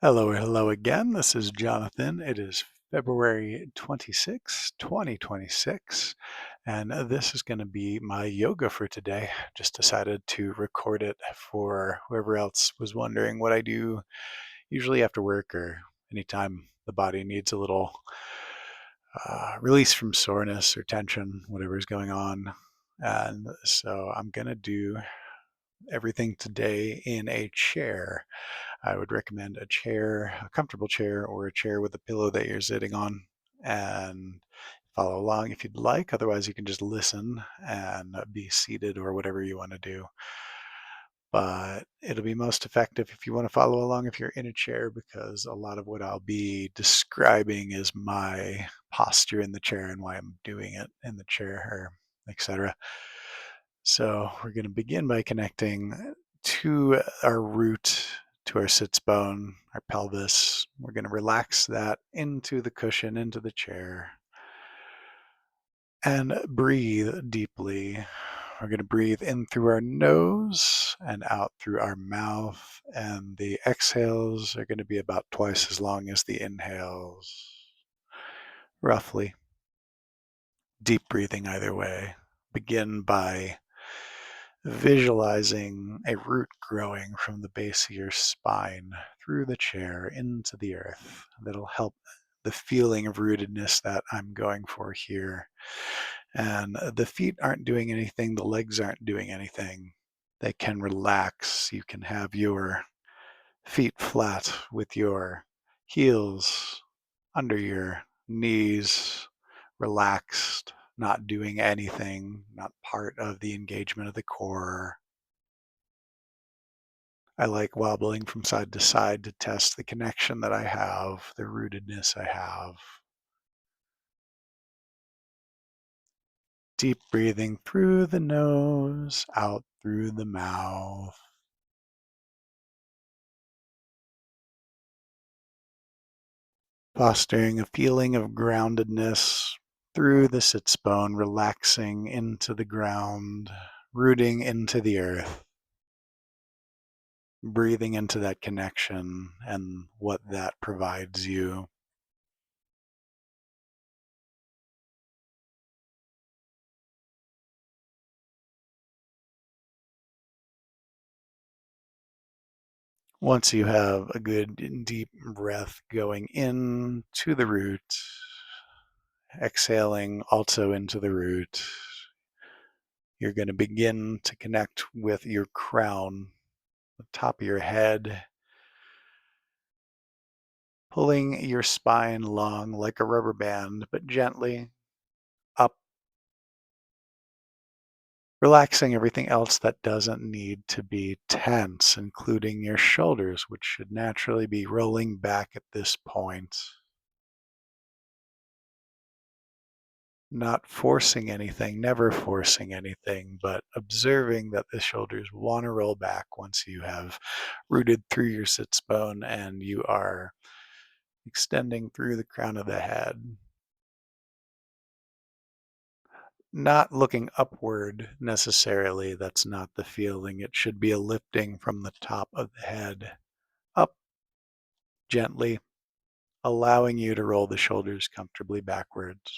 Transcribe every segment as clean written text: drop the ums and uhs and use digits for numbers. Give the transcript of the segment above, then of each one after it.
Hello again. This is Jonathan. It is February 26, 2026, and this is going to be my yoga for today. Just decided to record it for whoever else was wondering what I do usually after work or anytime the body needs a little release from soreness or tension, whatever is going on. And so I'm going to do everything today in a chair. I would recommend a chair, a comfortable chair, or a chair with a pillow that you're sitting on, and follow along if you'd like. Otherwise, you can just listen and be seated or whatever you want to do. But it'll be most effective if you want to follow along if you're in a chair, because a lot of what I'll be describing is my posture in the chair and why I'm doing it in the chair, or etc. So we're going to begin by connecting to our root, to our sits bone, our pelvis. We're going to relax that into the cushion, into the chair, and breathe deeply. We're going to breathe in through our nose and out through our mouth, and the exhales are going to be about twice as long as the inhales, roughly. Deep breathing either way. Begin by visualizing a root growing from the base of your spine through the chair into the earth. That'll help the feeling of rootedness that I'm going for here. And the feet aren't doing anything, the legs aren't doing anything. They can relax. You can have your feet flat with your heels under your knees, relaxed, not doing anything, not part of the engagement of the core. I like wobbling from side to side to test the connection that I have, the rootedness I have. Deep breathing through the nose, out through the mouth. Fostering a feeling of groundedness through the sits bone, relaxing into the ground, rooting into the earth, breathing into that connection and what that provides you. Once you have a good deep breath going in to the root, exhaling also into the root, you're going to begin to connect with your crown, the top of your head, pulling your spine long like a rubber band, but gently up, relaxing everything else that doesn't need to be tense, including your shoulders, which should naturally be rolling back at this point. Not forcing anything, never forcing anything, but observing that the shoulders want to roll back once you have rooted through your sits bone and you are extending through the crown of the head. Not looking upward necessarily, that's not the feeling. It should be a lifting from the top of the head up gently, allowing you to roll the shoulders comfortably backwards.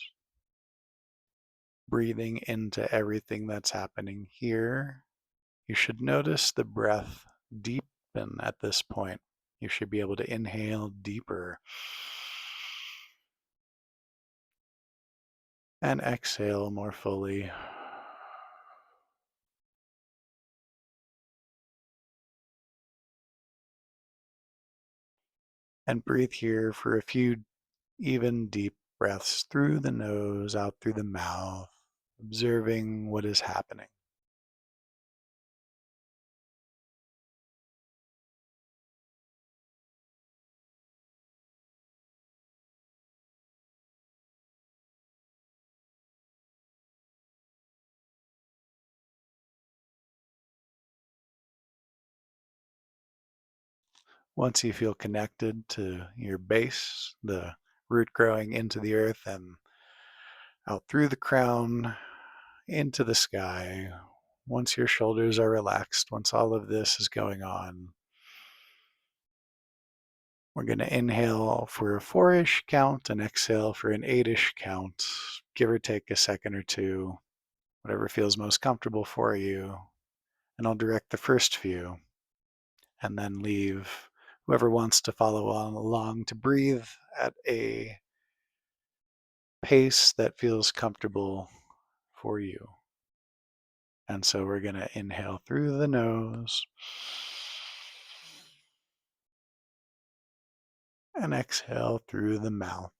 Breathing into everything that's happening here. You should notice the breath deepen at this point. You should be able to inhale deeper and exhale more fully. And breathe here for a few even deep breaths through the nose, out through the mouth, observing what is happening. Once you feel connected to your base, the root growing into the earth and out through the crown, into the sky, once your shoulders are relaxed, once all of this is going on, We're going to inhale for a 4-ish count and exhale for an 8-ish count, give or take a second or two, whatever feels most comfortable for you. And I'll direct the first few and then leave whoever wants to follow on along to breathe at a pace that feels comfortable for you. And so we're going to inhale through the nose and exhale through the mouth.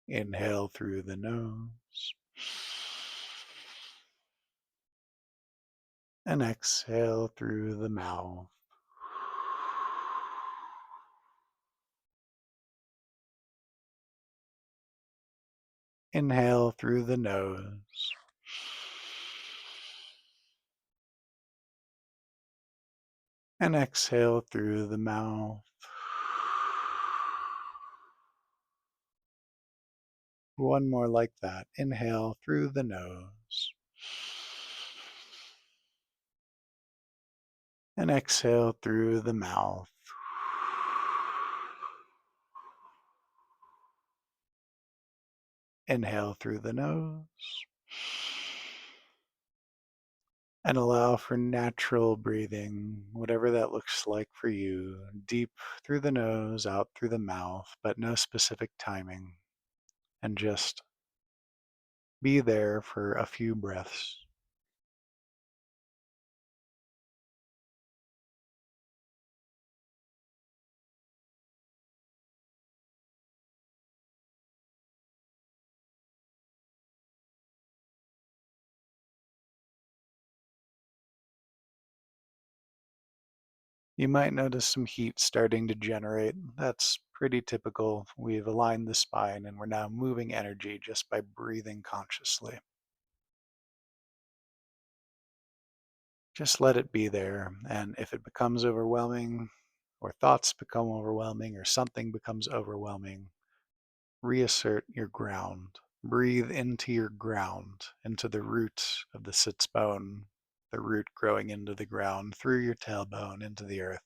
Inhale through the nose and exhale through the mouth. Inhale through the nose and exhale through the mouth. One more like that. Inhale through the nose and exhale through the mouth. Inhale through the nose and allow for natural breathing, whatever that looks like for you. Deep through the nose, out through the mouth, but no specific timing. And just be there for a few breaths. You might notice some heat starting to generate. That's pretty typical. We've aligned the spine and we're now moving energy just by breathing consciously. Just let it be there. And if it becomes overwhelming, or thoughts become overwhelming, or something becomes overwhelming, reassert your ground. Breathe into your ground, into the root of the sits bone, the root growing into the ground, through your tailbone, into the earth.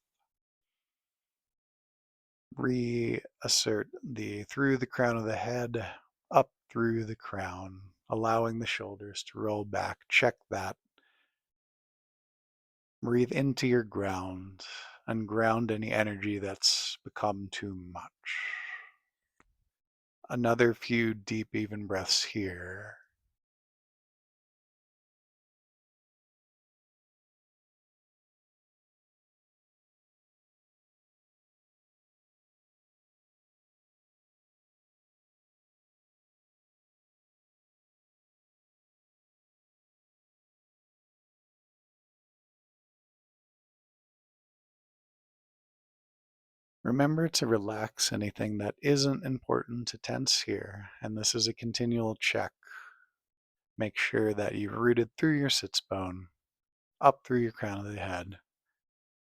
Reassert through the crown of the head, up through the crown, allowing the shoulders to roll back. Check that. Breathe into your ground, unground any energy that's become too much. Another few deep, even breaths here. Remember to relax anything that isn't important to tense here, and this is a continual check. Make sure that you've rooted through your sits bone, up through your crown of the head,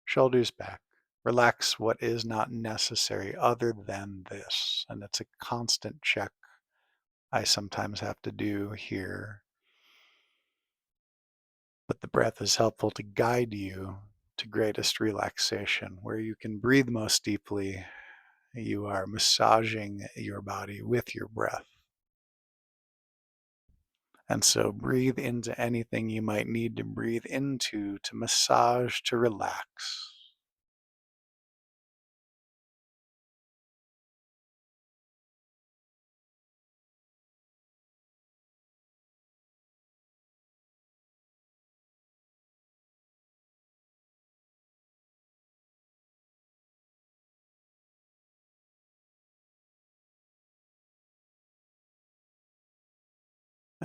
shoulders back. Relax what is not necessary other than this, and it's a constant check I sometimes have to do here. But the breath is helpful to guide you to greatest relaxation, where you can breathe most deeply. You are massaging your body with your breath. And so breathe into anything you might need to breathe into to massage, to relax.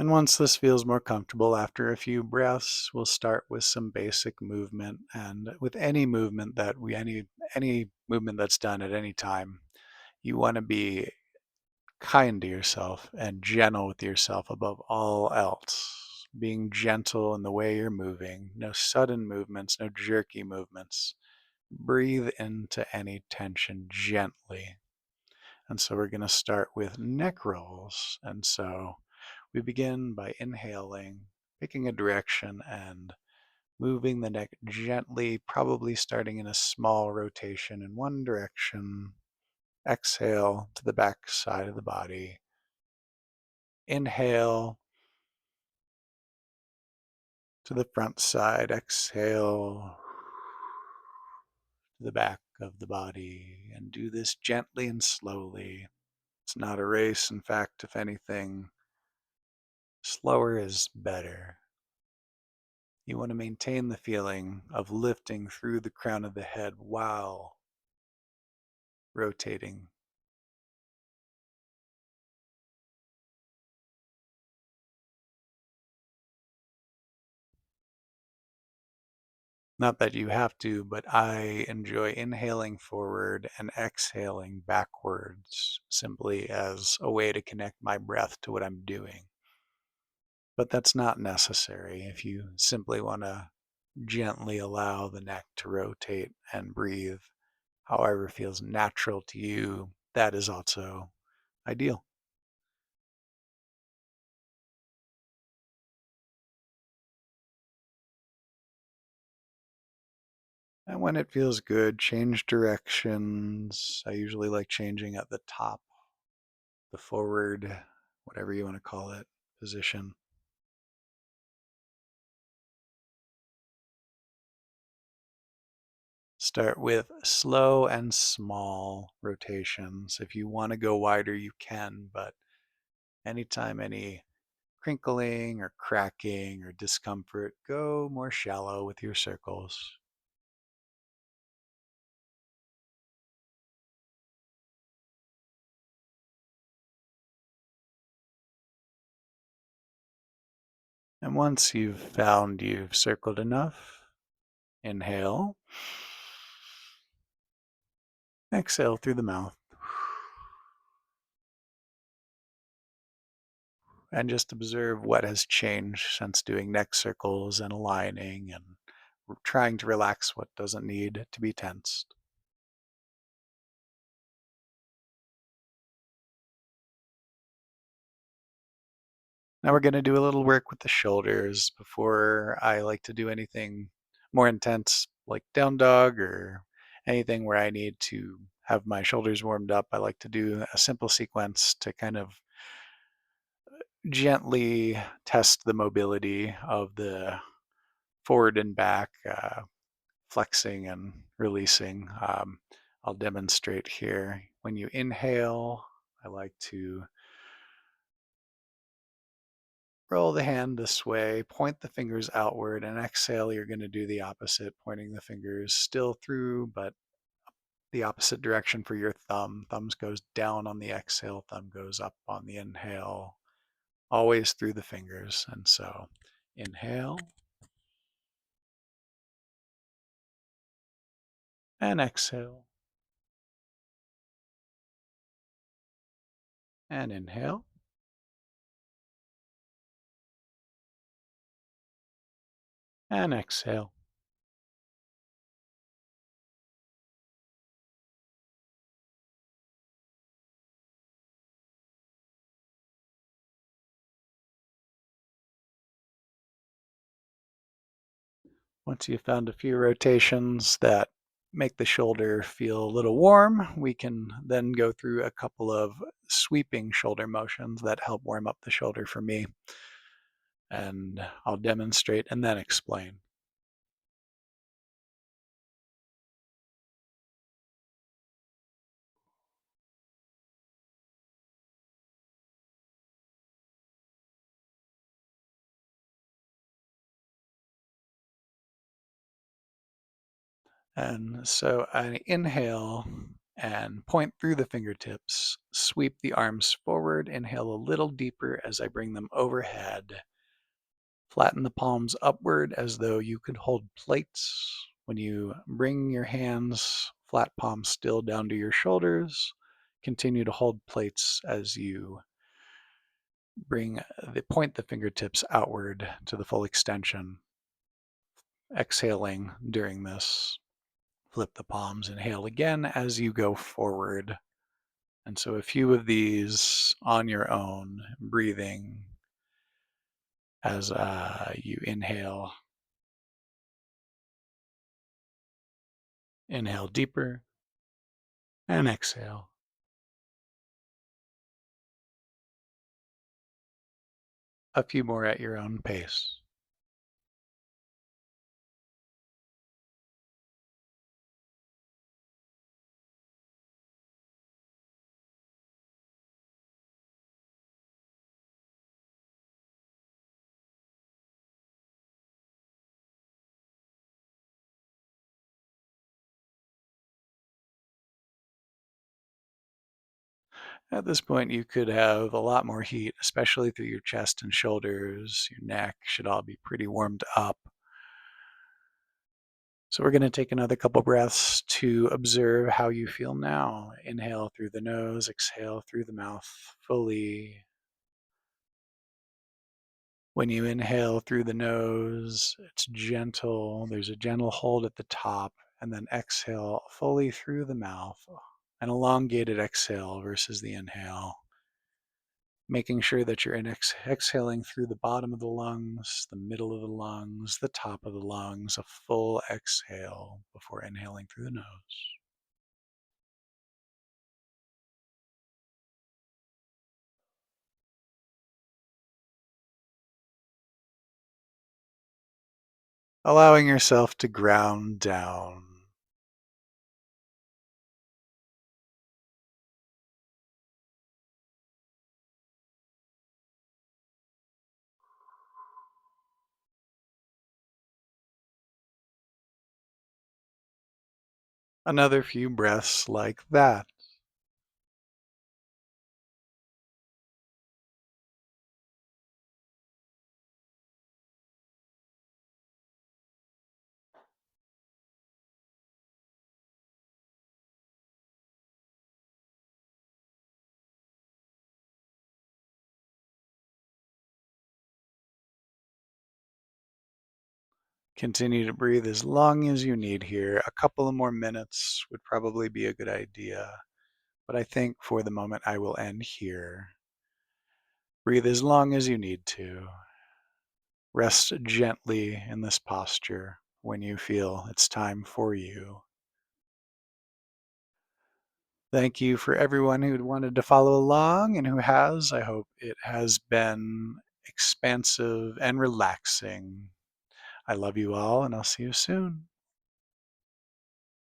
And once this feels more comfortable after a few breaths, we'll start with some basic movement. And with any movement any movement that's done at any time, you want to be kind to yourself and gentle with yourself above all else. Being gentle in the way you're moving, no sudden movements, no jerky movements. Breathe into any tension gently. And so we're going to start with neck rolls. And so we begin by inhaling, picking a direction and moving the neck gently, probably starting in a small rotation in one direction. Exhale to the back side of the body. Inhale to the front side. Exhale to the back of the body. And do this gently and slowly. It's not a race. In fact, if anything, slower is better. You want to maintain the feeling of lifting through the crown of the head while rotating. Not that you have to, but I enjoy inhaling forward and exhaling backwards simply as a way to connect my breath to what I'm doing. But that's not necessary if you simply want to gently allow the neck to rotate and breathe however feels natural to you. That is also ideal. And when it feels good, change directions. I usually like changing at the top, the forward, whatever you want to call it, position. Start with slow and small rotations. If you want to go wider, you can, but anytime any crinkling or cracking or discomfort, go more shallow with your circles. And once you've found you've circled enough, inhale, exhale through the mouth, and just observe what has changed since doing neck circles and aligning and trying to relax what doesn't need to be tensed. Now we're going to do a little work with the shoulders before I like to do anything more intense like down dog or anything where I need to have my shoulders warmed up. I like to do a simple sequence to kind of gently test the mobility of the forward and back, flexing and releasing. I'll demonstrate here. When you inhale, I like to roll the hand this way, point the fingers outward, and exhale, you're going to do the opposite, pointing the fingers still through, but the opposite direction for your thumb. Thumbs goes down on the exhale, thumb goes up on the inhale, always through the fingers. And so inhale and exhale and inhale and exhale. Once you've found a few rotations that make the shoulder feel a little warm, we can then go through a couple of sweeping shoulder motions that help warm up the shoulder for me. And I'll demonstrate and then explain. And so I inhale and point through the fingertips, sweep the arms forward, inhale a little deeper as I bring them overhead. Flatten the palms upward as though you could hold plates. When you bring your hands, flat palms still down to your shoulders, continue to hold plates as you point the fingertips outward to the full extension. Exhaling during this. Flip the palms, inhale again as you go forward. And so a few of these on your own, breathing as you inhale Inhale deeper and exhale. A few more at your own pace. At this point, you could have a lot more heat, especially through your chest and shoulders. Your neck should all be pretty warmed up. So we're going to take another couple breaths to observe how you feel now. Inhale through the nose, exhale through the mouth fully. When you inhale through the nose, it's gentle. There's a gentle hold at the top, and then exhale fully through the mouth. An elongated exhale versus the inhale. Making sure that you're exhaling through the bottom of the lungs, the middle of the lungs, the top of the lungs, a full exhale before inhaling through the nose. Allowing yourself to ground down. Another few breaths like that. Continue to breathe as long as you need here. A couple of more minutes would probably be a good idea, but I think for the moment I will end here. Breathe as long as you need to. Rest gently in this posture when you feel it's time for you. Thank you for everyone who wanted to follow along and who has. I hope it has been expansive and relaxing. I love you all, and I'll see you soon.